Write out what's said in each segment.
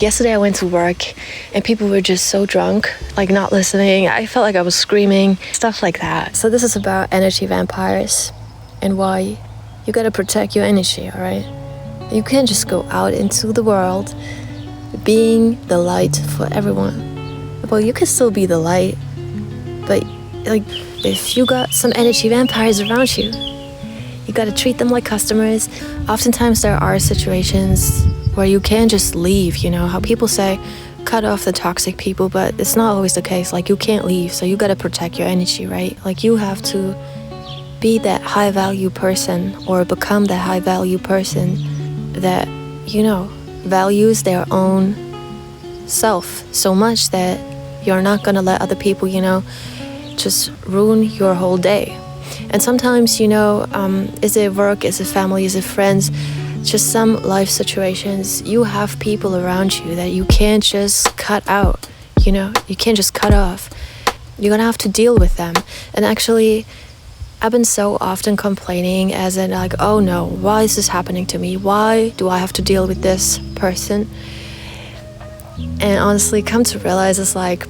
Yesterday I went to work and people were just so drunk, like not listening. I felt like I was screaming, stuff like that. So this is about energy vampires and why you gotta protect your energy, alright? You can't just go out into the world being the light for everyone. Well, you can still be the light, but like if you got some energy vampires around you, you gotta treat them like customers. Oftentimes there are situations where you can't just leave, you know, how people say, cut off the toxic people, but it's not always the case. Like, you can't leave, so you gotta protect your energy, right? Like, you have to be that high value person or become that high value person that, you know, values their own self so much that you're not gonna let other people, you know, just ruin your whole day. And sometimes, you know, is it work, is it family, is it friends, just some life situations, you have people around you that you can't just cut out, you know, you can't just cut off. You're gonna have to deal with them. And actually, I've been so often complaining as in like, oh no, why is this happening to me? Why do I have to deal with this person? And honestly, come to realize it's like,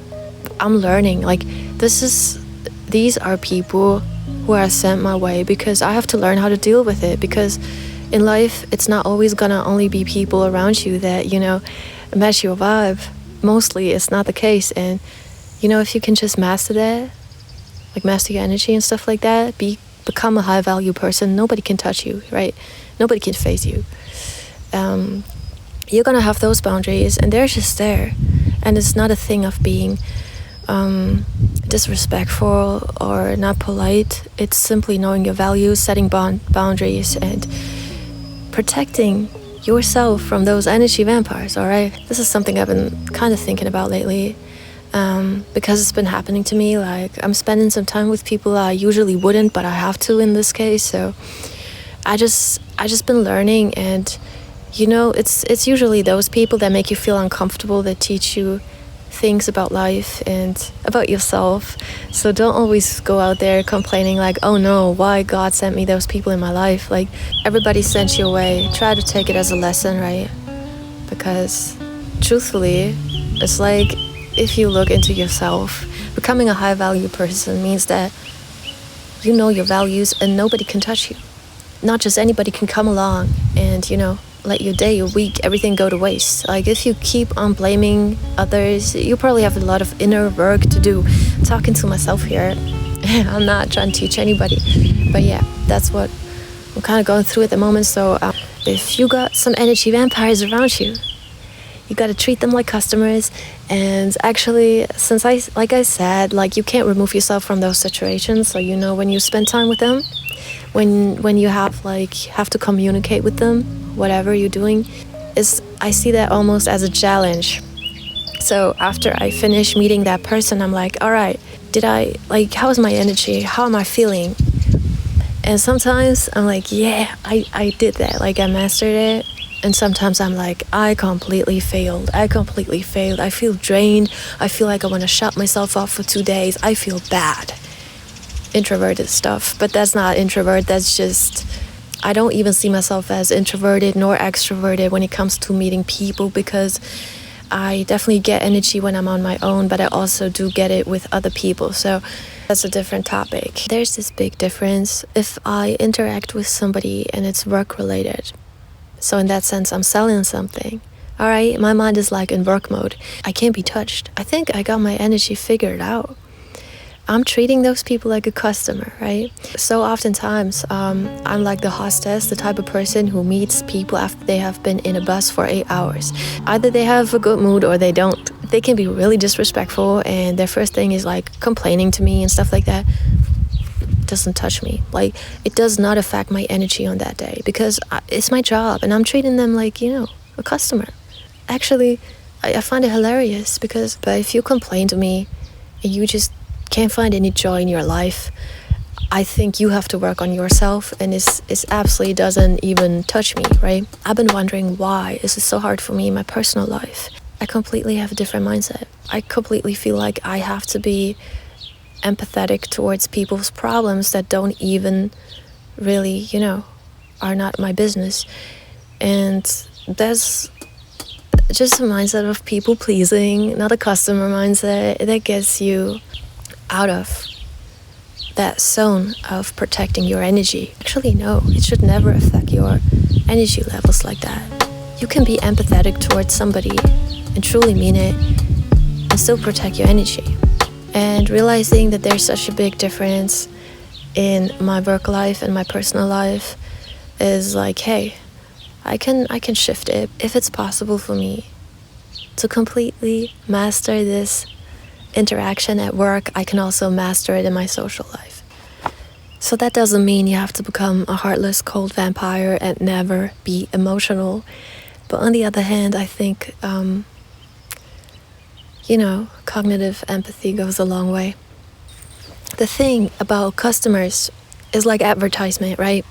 I'm learning, like these are people who are sent my way because I have to learn how to deal with it. Because in life, it's not always gonna only be people around you that, you know, match your vibe. Mostly, it's not the case. And, you know, if you can just master that, like master your energy and stuff like that, become a high value person, nobody can touch you, right? Nobody can face you. You're gonna have those boundaries, and they're just there. And it's not a thing of being disrespectful or not polite. It's simply knowing your values, setting boundaries, and protecting yourself from those energy vampires, alright? This is something I've been kind of thinking about lately, because it's been happening to me. Like, I'm spending some time with people I usually wouldn't, but I have to in this case. So I just been learning, and you know, it's usually those people that make you feel uncomfortable, that teach you things about life and about yourself. So don't always go out there complaining like, oh no, why God sent me those people in my life. Like, everybody sent you away. Try to take it as a lesson, right? Because truthfully, it's like, if you look into yourself, becoming a high value person means that you know your values and nobody can touch you. Not just anybody can come along and, you know, let your day, your week, everything go to waste. Like, if you keep on blaming others, you probably have a lot of inner work to do. I'm talking to myself here. I'm not trying to teach anybody. But yeah, that's what I'm kind of going through at the moment. So if you got some energy vampires around you, you got to treat them like customers. And actually, since like I said, like, you can't remove yourself from those situations. So, you know, when you spend time with them, when you have to communicate with them, whatever you're doing, I see that almost as a challenge. So after I finish meeting that person, I'm like, all right, how is my energy? How am I feeling? And sometimes I'm like, yeah, I did that. Like, I mastered it. And sometimes I'm like, I completely failed. I feel drained. I feel like I want to shut myself off for 2 days. I feel bad. Introverted stuff. But that's not introvert. That's just, I don't even see myself as introverted nor extroverted when it comes to meeting people, because I definitely get energy when I'm on my own, but I also do get it with other people. So that's a different topic. There's this big difference if I interact with somebody and it's work related. So in that sense, I'm selling something. All right, my mind is like in work mode. I can't be touched. I think I got my energy figured out. I'm treating those people like a customer, right? So oftentimes, I'm like the hostess, the type of person who meets people after they have been in a bus for 8 hours. Either they have a good mood or they don't. They can be really disrespectful, and their first thing is like complaining to me and stuff like that. It doesn't touch me. Like, it does not affect my energy on that day, because it's my job and I'm treating them like, you know, a customer. Actually, I find it hilarious but if you complain to me and you just can't find any joy in your life, I think you have to work on yourself, and it absolutely doesn't even touch me, right? I've been wondering, why is it so hard for me in my personal life? I completely have a different mindset. I completely feel like I have to be empathetic towards people's problems that don't even really, you know, are not my business. And just a mindset of people pleasing, not a customer mindset that gets you out of that zone of protecting your energy. Actually, no, it should never affect your energy levels like that. You can be empathetic towards somebody and truly mean it and still protect your energy. And realizing that there's such a big difference in my work life and my personal life is like, hey, I can shift it if it's possible for me to completely master this interaction at work. I can also master it in my social life. So that doesn't mean you have to become a heartless, cold vampire and never be emotional. But on the other hand, I think, cognitive empathy goes a long way. The thing about customers is like advertisement, right?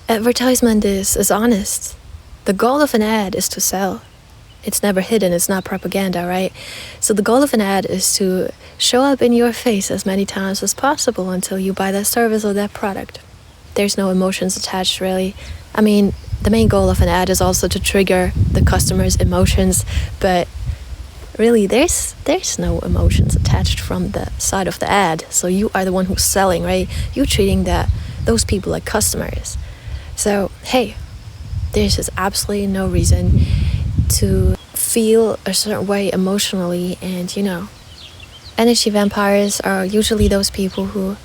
Advertisement is honest. The goal of an ad is to sell. It's never hidden, it's not propaganda, right? So the goal of an ad is to show up in your face as many times as possible until you buy that service or that product. There's no emotions attached, really. I mean, the main goal of an ad is also to trigger the customer's emotions, but really there's no emotions attached from the side of the ad. So you are the one who's selling, right? You're treating those people like customers. So, hey, there's just absolutely no reason to feel a certain way emotionally. And energy vampires are usually those people who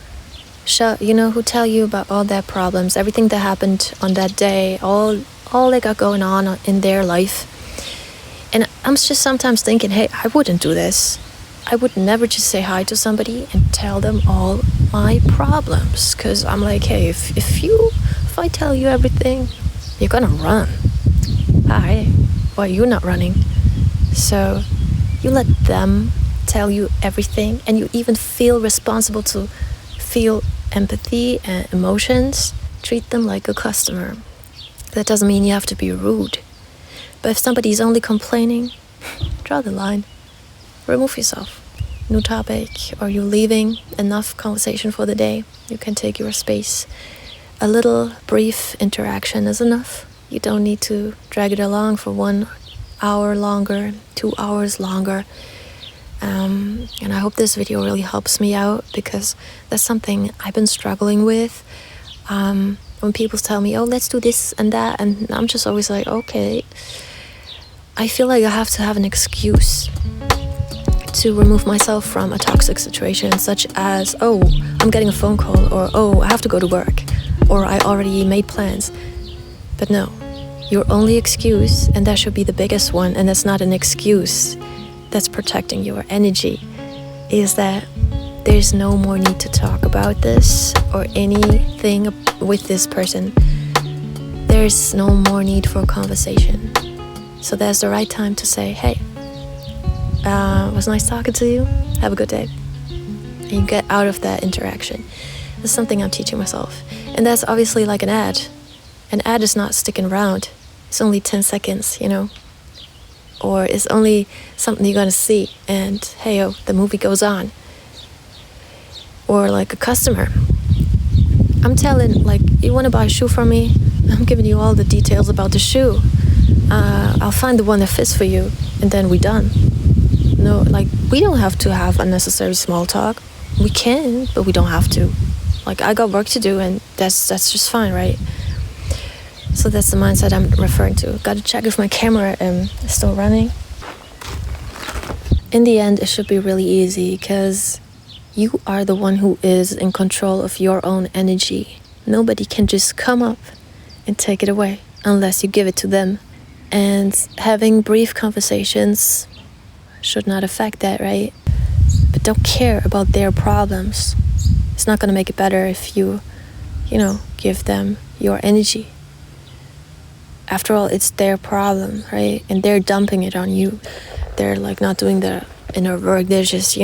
who tell you about all their problems, everything that happened on that day, all they got going on in their life. And I'm just sometimes thinking, hey, I wouldn't do this. I would never just say hi to somebody and tell them all my problems, because I'm like, hey, if I tell you everything, you're gonna run. Hi. Why you're not running? So you let them tell you everything, and you even feel responsible to feel empathy and emotions. Treat them like a customer. That doesn't mean you have to be rude, but if somebody's only complaining, draw the line. Remove yourself. New topic, or you're leaving. Enough conversation for the day. You can take your space. A little brief interaction is enough. You don't need to drag it along for 1 hour longer, 2 hours longer. And I hope this video really helps me out, because that's something I've been struggling with. When people tell me, oh, let's do this and that, and I'm just always like, okay. I feel like I have to have an excuse to remove myself from a toxic situation, such as, oh, I'm getting a phone call, or oh, I have to go to work, or I already made plans. But no, your only excuse, and that should be the biggest one, and that's not an excuse, that's protecting your energy, is that there's no more need to talk about this or anything with this person. There's no more need for a conversation. So that's the right time to say, hey, it was nice talking to you. Have a good day. And you get out of that interaction. That's something I'm teaching myself. And that's obviously like an ad. An ad is not sticking around. It's only 10 seconds, Or it's only something you're gonna see, and hey, the movie goes on. Or like a customer. I'm telling, like, you wanna buy a shoe from me? I'm giving you all the details about the shoe. I'll find the one that fits for you, and then we're done. No, like, we don't have to have unnecessary small talk. We can, but we don't have to. Like, I got work to do, and that's just fine, right? So that's the mindset I'm referring to. Gotta check if my camera is still running. In the end, it should be really easy, because you are the one who is in control of your own energy. Nobody can just come up and take it away unless you give it to them. And having brief conversations should not affect that, right? But don't care about their problems. It's not gonna make it better if you give them your energy. After all, it's their problem, right? And they're dumping it on you. They're like not doing the inner work. They're just,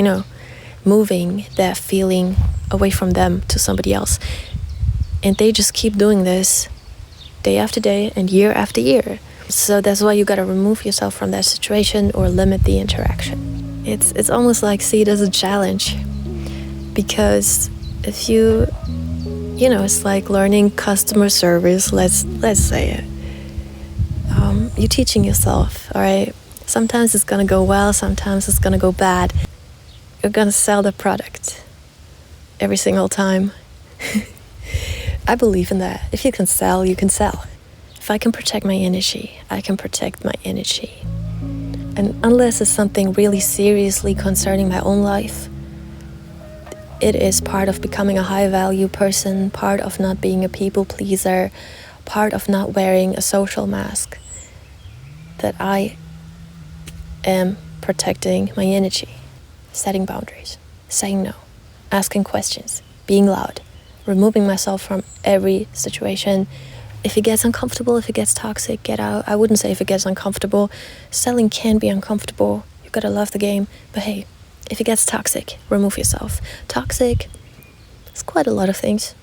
moving that feeling away from them to somebody else. And they just keep doing this day after day and year after year. So that's why you gotta remove yourself from that situation or limit the interaction. It's almost like see it as a challenge. Because if it's like learning customer service, let's say it. you're teaching yourself, all right? Sometimes it's gonna go well, sometimes it's gonna go bad. You're gonna sell the product every single time. I believe in that. If you can sell, you can sell. If I can protect my energy, I can protect my energy. And unless it's something really seriously concerning my own life, it is part of becoming a high-value person, part of not being a people pleaser, part of not wearing a social mask, that I am protecting my energy, setting boundaries, saying no, asking questions, being loud, removing myself from every situation. If it gets uncomfortable, if it gets toxic, get out. I wouldn't say if it gets uncomfortable. Selling can be uncomfortable. You gotta love the game. But hey, if it gets toxic, remove yourself. Toxic, it's quite a lot of things.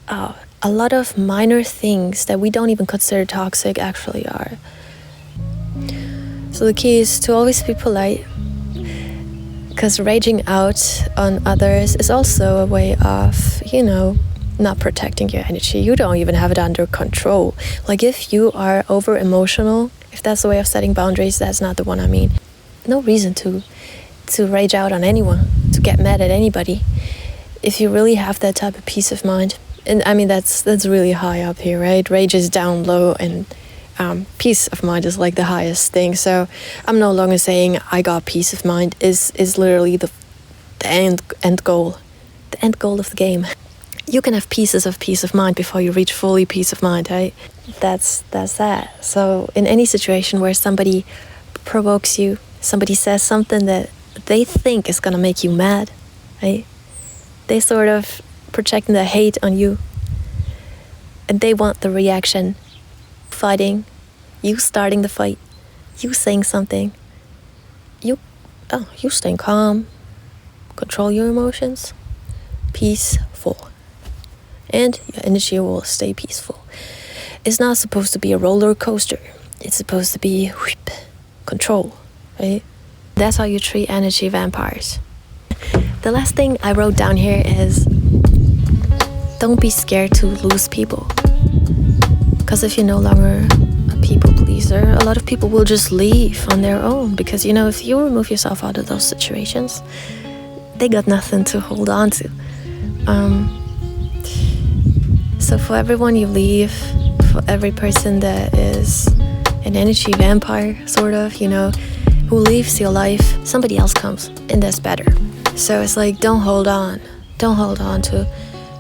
A lot of minor things that we don't even consider toxic actually are. So the key is to always be polite, because raging out on others is also a way of, not protecting your energy. You don't even have it under control. Like if you are over emotional, if that's the way of setting boundaries, that's not the one I mean. No reason to rage out on anyone, to get mad at anybody. If you really have that type of peace of mind, and I mean that's really high up here, right? Rage is down low, and peace of mind is like the highest thing. So I'm no longer saying I got peace of mind. Is literally the end goal, the end goal of the game. You can have pieces of peace of mind before you reach fully peace of mind, right? That's that. So in any situation where somebody provokes you, somebody says something that they think is gonna make you mad, right? They sort of projecting the hate on you, and they want the reaction. Fighting, you starting the fight, you saying something, you staying calm, control your emotions, peaceful, and your energy will stay peaceful. It's not supposed to be a roller coaster. It's supposed to be control, right? That's how you treat energy vampires. The last thing I wrote down here is don't be scared to lose people. Because if you're no longer a people pleaser, a lot of people will just leave on their own. Because, if you remove yourself out of those situations, they got nothing to hold on to. So for everyone you leave, for every person that is an energy vampire, sort of, who leaves your life, somebody else comes, and that's better. So it's like, don't hold on to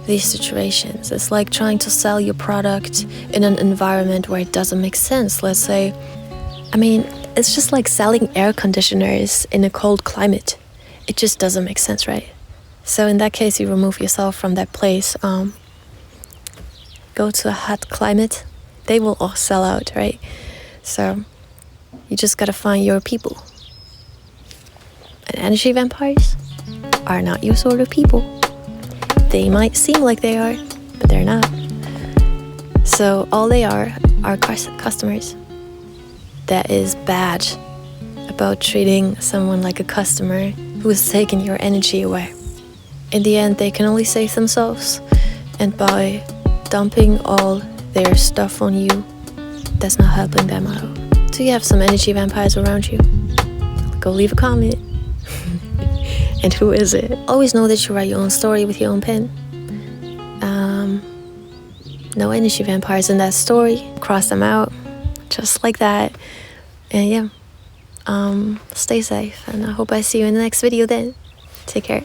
these situations. It's like trying to sell your product in an environment where it doesn't make sense. Let's say, it's just like selling air conditioners in a cold climate. It just doesn't make sense, right? So in that case, you remove yourself from that place. Go to a hot climate, they will all sell out, right? So you just gotta find your people. And energy vampires are not your sort of people. They might seem like they are, but they're not. So all they are customers. That is bad about treating someone like a customer who is taking your energy away. In the end, they can only save themselves, and by dumping all their stuff on you, that's not helping them out. Do you have some energy vampires around you? Go leave a comment. And who is it? Always know that you write your own story with your own pen. No energy vampires in that story. Cross them out, just like that. And stay safe. And I hope I see you in the next video then. Take care.